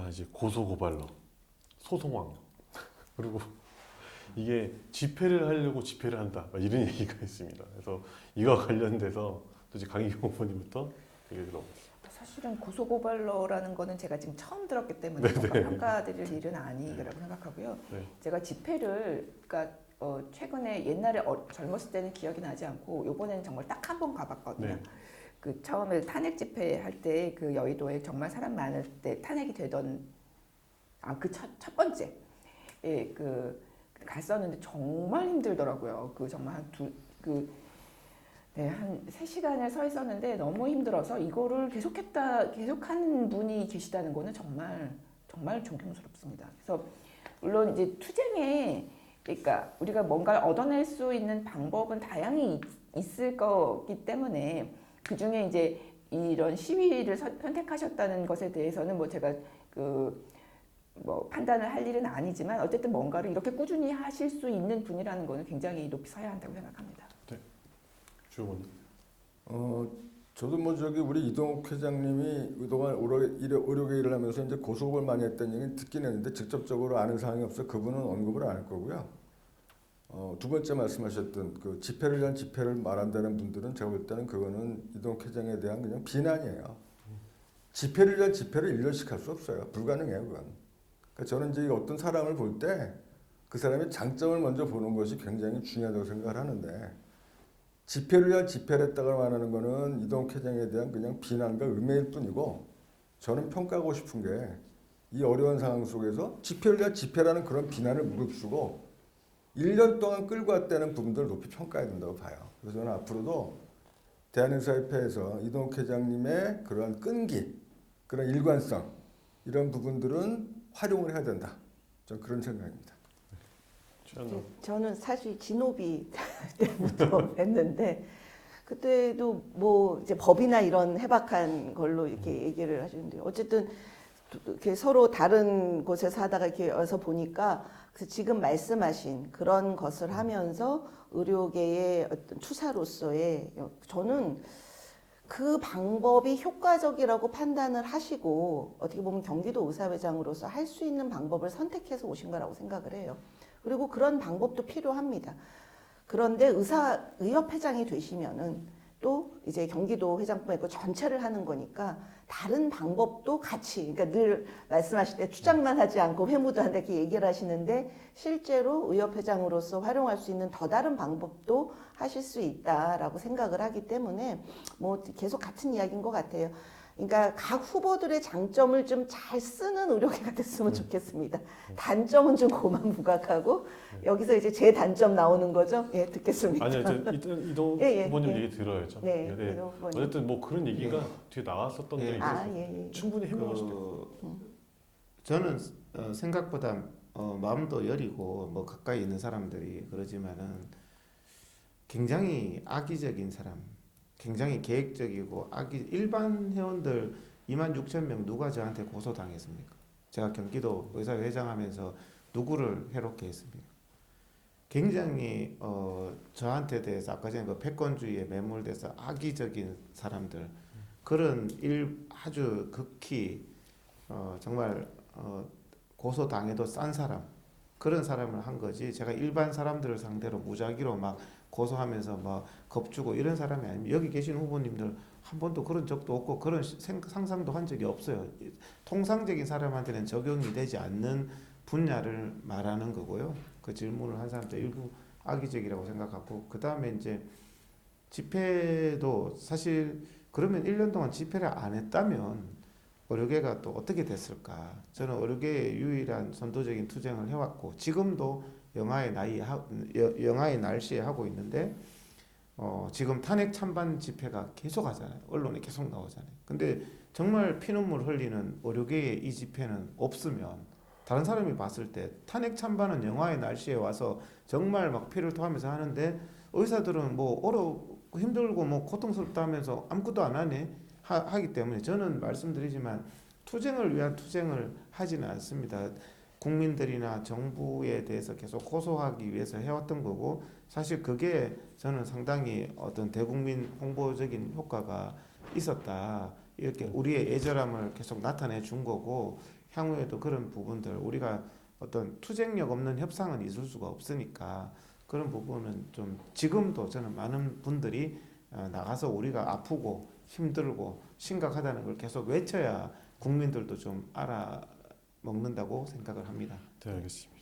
이제 고소고발로 소송왕 그리고 이게 집회를 하려고 집회를 한다 막 이런 얘기가 있습니다. 그래서 이와 관련돼서 또 이제 강희경 후보님부터 얘기 들어보겠습니다. 사실은 고소고발러라는 거는 제가 지금 처음 들었기 때문에 뭔가 평가드릴 일은 아니라고 생각하고요. 네. 제가 집회를 그러니까 최근에 옛날에 젊었을 때는 기억이 나지 않고 요번에는 정말 딱 한 번 가봤거든요. 네. 그 처음에 탄핵 집회 할 때 그 여의도에 정말 사람 많을 때 탄핵이 되던 그 첫 번째 그 갔었는데 정말 힘들더라고요. 그 정말 한 3시간을 서 있었는데 너무 힘들어서 이거를 계속하는 분이 계시다는 거는 정말 존경스럽습니다. 그래서 물론 이제 투쟁에 그러니까 우리가 뭔가를 얻어낼 수 있는 방법은 다양히 있을 거기 때문에 그 중에 이제 이런 시위를 선택하셨다는 것에 대해서는 뭐 제가 뭐 판단을 할 일은 아니지만 어쨌든 뭔가를 이렇게 꾸준히 하실 수 있는 분이라는 거는 굉장히 높이 서야 한다고 생각합니다. 네. 주호님. 저도 뭐 저기 우리 이동욱 회장님이 그동안 의료계 일을 하면서 이제 고소고발 많이 했다는 얘기 듣긴 했는데 직접적으로 아는 사항이 없어 그분은 언급을 안 할 거고요. 두 번째 말씀하셨던 그 집회를 위한 집회를 말한다는 분들은 제가 볼 때는 그거는 이동욱 회장에 대한 그냥 비난이에요. 집회를 위한 집회를 1년씩 할 수 없어요. 불가능해요, 그건. 그러니까 저는 이제 어떤 사람을 볼 때 그 사람의 장점을 먼저 보는 것이 굉장히 중요하다고 생각을 하는데 집회를 위한 집회를 했다고 말하는 거는 이동욱 회장에 대한 그냥 비난과 음해일 뿐이고 저는 평가하고 싶은 게 이 어려운 상황 속에서 집회를 위한 집회라는 그런 비난을 무릅쓰고 1년 동안 끌고 왔다는 부분들을 높이 평가해야 된다고 봐요. 그래서 저는 앞으로도 대한의사협회에서 이동욱 회장님의 그러한 끈기, 그런 일관성 이런 부분들은 활용을 해야 된다. 저는 그런 생각입니다. 저는 사실 진오비 때부터 했는데 그때도 뭐 이제 법이나 이런 해박한 걸로 이렇게 얘기를 하시는데 어쨌든 이렇게 서로 다른 곳에서 하다가 이렇게 와서 보니까 그래서 지금 말씀하신 그런 것을 하면서 의료계의 어떤 투사로서의 저는 그 방법이 효과적이라고 판단을 하시고 어떻게 보면 경기도 의사회장으로서 할 수 있는 방법을 선택해서 오신 거라고 생각을 해요. 그리고 그런 방법도 필요합니다. 그런데 의협회장이 되시면은 또 이제 경기도 회장뿐만 아니고 전체를 하는 거니까 다른 방법도 같이 그러니까 늘 말씀하실 때 추장만 하지 않고 회무도 한다 이렇게 얘기를 하시는데 실제로 의협회장으로서 활용할 수 있는 더 다른 방법도 하실 수 있다라고 생각을 하기 때문에 뭐 계속 같은 이야기인 것 같아요. 그러니까 각 후보들의 장점을 좀 잘 쓰는 의료계가 됐으면 좋겠습니다. 단점은 좀 고만부각하고 여기서 이제 제 단점 나오는 거죠. 예, 듣겠습니다. 아니요, 이동 후보님 얘기 들어야죠. 네, 네. 이동 후보님. 어쨌든 뭐 그런 얘기가 뒤에 나왔었던 적이 있어서 예. 충분히 해명하실 수 있고. 저는 생각보다 마음도 여리고 뭐 가까이 있는 사람들이 그러지만은 굉장히 악의적인 사람, 굉장히 계획적이고 일반 회원들 26,000명 누가 저한테 고소당했습니까? 제가 경기도 의사회장 하면서 누구를 해롭게 했습니까? 굉장히 저한테 대해서 아까 전에 그 패권주의에 매몰돼서 악의적인 사람들 그런 아주 극히 정말 고소당해도 싼 사람 그런 사람을 한 거지 제가 일반 사람들을 상대로 무작위로 막 고소하면서 막 겁주고 이런 사람이 아닙니다. 여기 계신 후보님들 한 번도 그런 적도 없고 그런 상상도 한 적이 없어요. 통상적인 사람한테는 적용이 되지 않는 분야를 말하는 거고요. 그 질문을 한 사람들 일부 악의적이라고 생각하고 그 다음에 이제 집회도 사실 그러면 1년 동안 집회를 안 했다면 의료계가 또 어떻게 됐을까? 저는 의료계의 유일한 선도적인 투쟁을 해왔고 지금도 영하의 날씨에 하고 있는데 지금 탄핵 찬반 집회가 계속 하잖아요. 언론에 계속 나오잖아요. 근데 정말 피눈물 흘리는 의료계의 이 집회는 없으면 다른 사람이 봤을 때 탄핵 찬반은 영하의 날씨에 와서 정말 막 피를 토하면서 하는데 의사들은 뭐 어렵고 힘들고 뭐 고통스럽다 하면서 아무것도 안 하기 때문에 저는 말씀드리지만 투쟁을 위한 투쟁을 하지는 않습니다. 국민들이나 정부에 대해서 계속 고소하기 위해서 해왔던 거고 사실 그게 저는 상당히 어떤 대국민 홍보적인 효과가 있었다. 이렇게 우리의 애절함을 계속 나타내 준 거고 향후에도 그런 부분들 우리가 어떤 투쟁력 없는 협상은 있을 수가 없으니까 그런 부분은 좀 지금도 저는 많은 분들이 나가서 우리가 아프고 힘들고 심각하다는 걸 계속 외쳐야 국민들도 좀 알아먹는다고 생각을 합니다. 네, 알겠습니다.